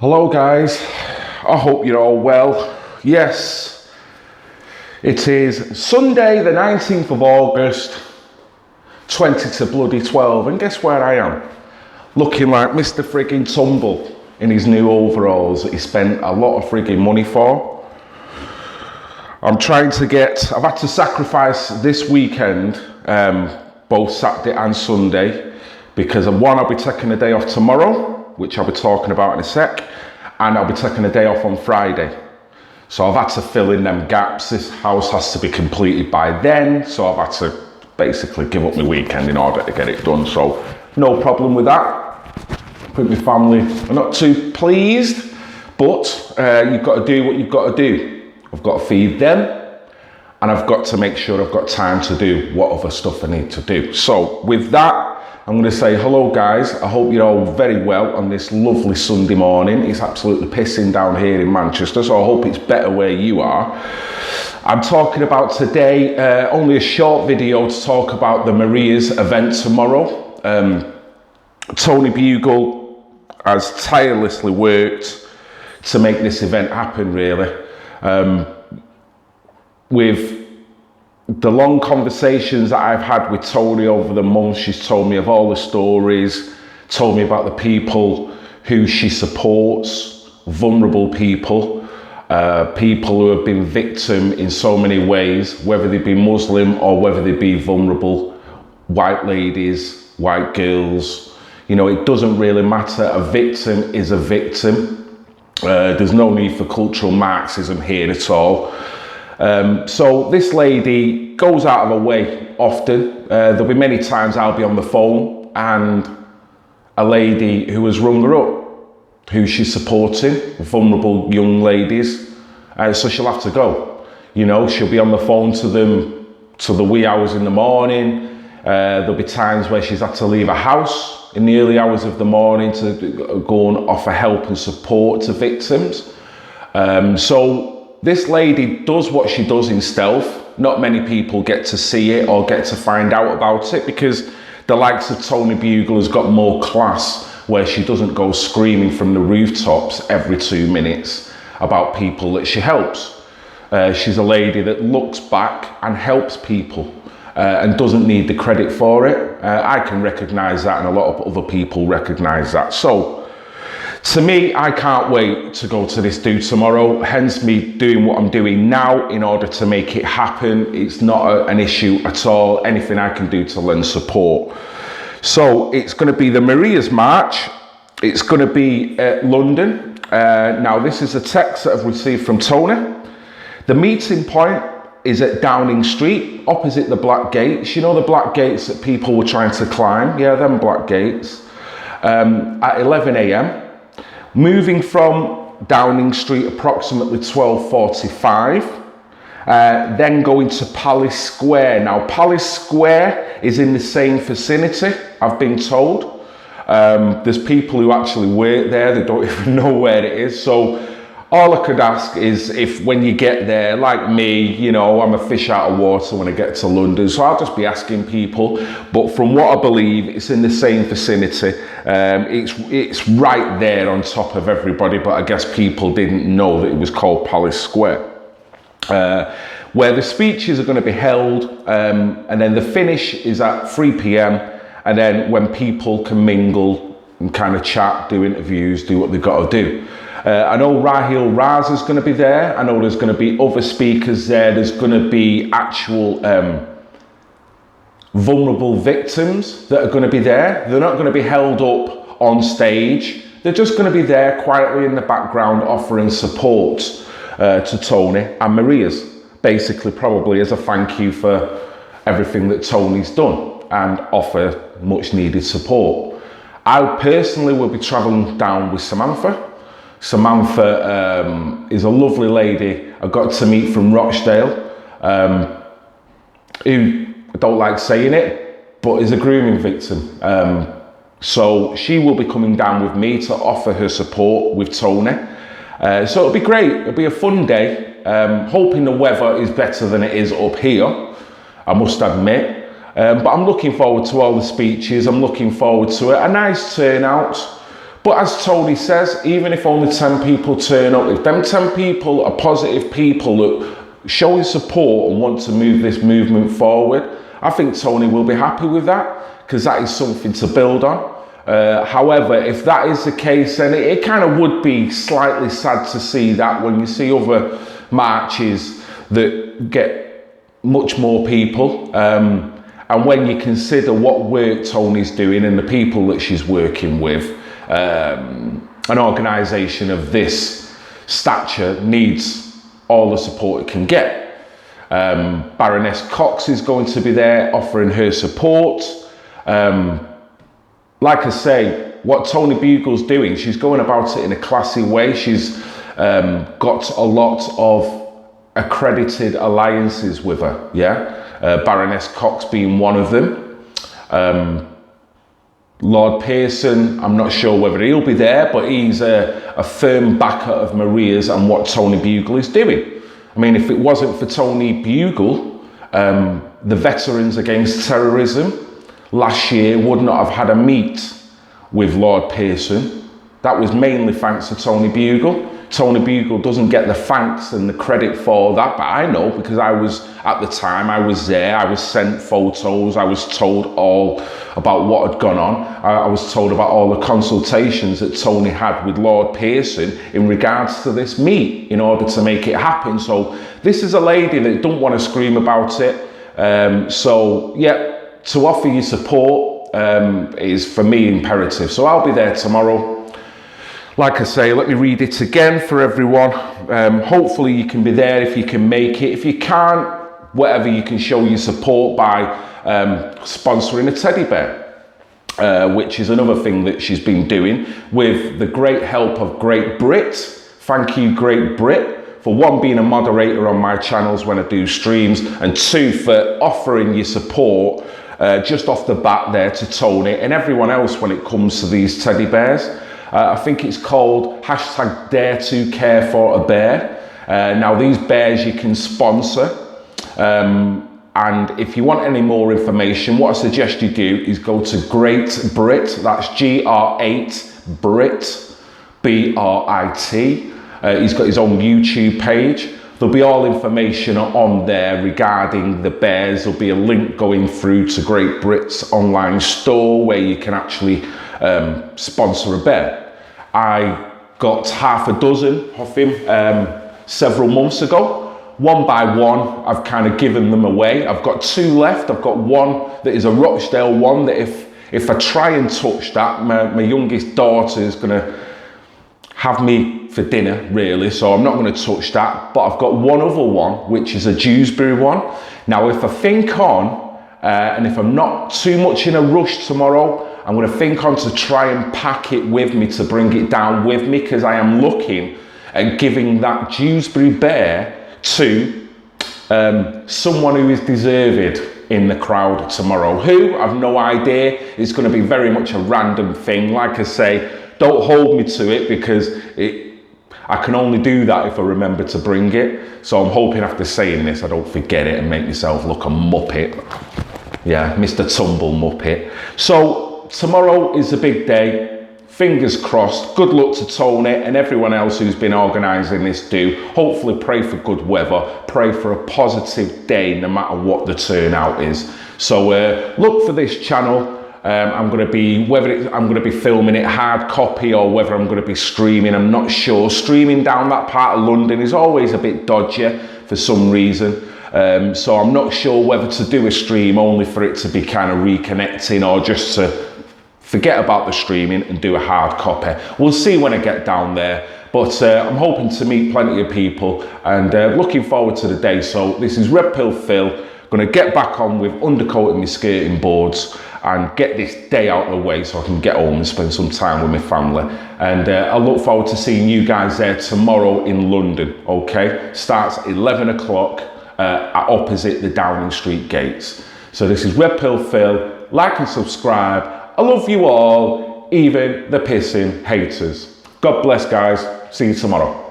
Hello guys, I hope you're all well. Yes, it is Sunday the 19th of August, 20 to bloody 12, and guess where I am? Looking like Mr. frigging Tumble in his new overalls that he spent a lot of frigging money for. I've had to sacrifice this weekend, both Saturday and Sunday, because one, I'll be taking a day off tomorrow, which I'll be talking about in a sec, and I'll be taking a day off on Friday. So I've had to fill in them gaps. This house has to be completed by then, so I've had to basically give up my weekend in order to get it done. So no problem with that. I think my family are not too pleased, but you've got to do what you've got to do. I've got to feed them, and I've got to make sure I've got time to do what other stuff I need to do. So with that, I'm going to say hello guys. I hope you're all very well on this lovely Sunday morning. It's absolutely pissing down here in Manchester, so I hope it's better where you are. I'm talking about today, only a short video to talk about the Maria's event tomorrow. Tony Bugle has tirelessly worked to make this event happen, really. With the long conversations that I've had with Tony over the months, she's told me of all the stories, told me about the people who she supports, vulnerable people, people who have been victim in so many ways, whether they be Muslim or whether they be vulnerable, white ladies, white girls. You know, it doesn't really matter. A victim is a victim. There's no need for cultural Marxism here at all. So this lady goes out of her way often. There'll be many times I'll be on the phone and a lady who has rung her up, who she's supporting, vulnerable young ladies. So she'll have to go. You know, she'll be on the phone to them till the wee hours in the morning. There'll be times where she's had to leave her house in the early hours of the morning to go and offer help and support to victims. So this lady does what she does in stealth. Not many people get to see it or get to find out about it, because the likes of Tony Bugle has got more class, where she doesn't go screaming from the rooftops every 2 minutes about people that she helps. She's a lady that looks back and helps people and doesn't need the credit for it. I can recognise that, and a lot of other people recognise that. So to me, I can't wait to go to this do tomorrow, hence me doing what I'm doing now in order to make it happen. It's not an issue at all, anything I can do to lend support. So it's going to be the Maria's March. It's going to be at London. Now this is a text that I've received from Tony. The meeting point is at Downing Street, opposite the Black Gates. You know the Black Gates that people were trying to climb? Yeah, them Black Gates. At 11 a.m. Moving from Downing Street approximately 12:45, then going to Palace Square. Now, Palace Square is in the same vicinity, I've been told. There's people who actually work there, they don't even know where it is. So all I could ask is if when you get there, like me, you know, I'm a fish out of water when I get to London, so I'll just be asking people. But from what I believe, it's in the same vicinity. It's right there on top of everybody, but I guess people didn't know that it was called Palace Square. Where the speeches are going to be held, and then the finish is at 3 p.m. and then when people can mingle and kind of chat, do interviews, do what they've got to do. I know Raheel Raza's going to be there. I know there's going to be other speakers there. There's going to be actual vulnerable victims that are going to be there. They're not going to be held up on stage. They're just going to be there quietly in the background offering support to Tony and Maria's, basically probably as a thank you for everything that Tony's done and offer much needed support. I personally will be travelling down with Samantha. Samantha is a lovely lady I got to meet from Rochdale, who, I don't like saying it, but is a grooming victim. So she will be coming down with me to offer her support with Tony. So it'll be great, it'll be a fun day. Hoping the weather is better than it is up here, I must admit. But I'm looking forward to all the speeches, I'm looking forward to it. A nice turnout. But as Tony says, even if only 10 people turn up, if them 10 people are positive people that showing support and want to move this movement forward, I think Tony will be happy with that, because that is something to build on. However, if that is the case, then it kind of would be slightly sad to see that when you see other marches that get much more people. And when you consider what work Tony's doing and the people that she's working with, an organisation of this stature needs all the support it can get. Baroness Cox is going to be there offering her support. Like I say, what Tony Bugle's doing, she's going about it in a classy way. She's got a lot of accredited alliances with her, Baroness Cox being one of them. Lord Pearson, I'm not sure whether he'll be there, but he's a firm backer of Maria's and what Tony Bugle is doing. I mean, if it wasn't for Tony Bugle, the Veterans Against Terrorism last year would not have had a meet with Lord Pearson. That was mainly thanks to Tony Bugle. Tony Bugle doesn't get the thanks and the credit for that, but I know, because I was, at the time, I was there, I was sent photos, I was told all about what had gone on. I was told about all the consultations that Tony had with Lord Pearson in regards to this meet in order to make it happen. So this is a lady that don't want to scream about it. To offer you support is, for me, imperative. So I'll be there tomorrow. Like I say, let me read it again for everyone. Hopefully you can be there if you can make it. If you can't, whatever, you can show your support by sponsoring a teddy bear, which is another thing that she's been doing with the great help of Great Brit. Thank you, Great Brit, for one, being a moderator on my channels when I do streams, and two, for offering your support just off the bat there to Tony and everyone else when it comes to these teddy bears. I think it's called #DareToCareForABear. Now these bears you can sponsor, and if you want any more information, what I suggest you do is go to Great Brit, that's GR8 Brit, BRIT. He's got his own YouTube page. There'll be all information on there regarding the bears. There'll be a link going through to Great Brit's online store where you can actually sponsor a bear. I got half a dozen of him several months ago. One by one, I've kind of given them away. I've got two left. I've got one that is a Rochdale one that if I try and touch that, my youngest daughter is going to have me for dinner, really, so I'm not going to touch that. But I've got one other one, which is a Dewsbury one. Now, if I think on, and if I'm not too much in a rush tomorrow, I'm going to think on to try and pack it with me to bring it down with me, because I am looking at giving that Dewsbury bear to someone who is deserved in the crowd tomorrow. Who? I've no idea. It's going to be very much a random thing. Like I say, don't hold me to it, because I can only do that if I remember to bring it. So I'm hoping after saying this, I don't forget it and make myself look a muppet. Yeah, Mr. Tumble Muppet. So tomorrow is a big day. Fingers crossed. Good luck to Tony and everyone else who's been organising this do. Hopefully pray for good weather. Pray for a positive day no matter what the turnout is. So look for this channel. I'm going to be, I'm going to be filming it hard copy or whether I'm going to be streaming, I'm not sure. Streaming down that part of London is always a bit dodgy for some reason. So I'm not sure whether to do a stream only for it to be kind of reconnecting or just to forget about the streaming and do a hard copy. We'll see when I get down there. But I'm hoping to meet plenty of people and looking forward to the day. So this is Red Pill Phil. Going to get back on with undercoating my skirting boards and get this day out of the way so I can get home and spend some time with my family. And I look forward to seeing you guys there tomorrow in London, okay? Starts at 11 o'clock opposite the Downing Street gates. So this is Red Pill Phil. Like and subscribe. I love you all, even the pissing haters. God bless, guys. See you tomorrow.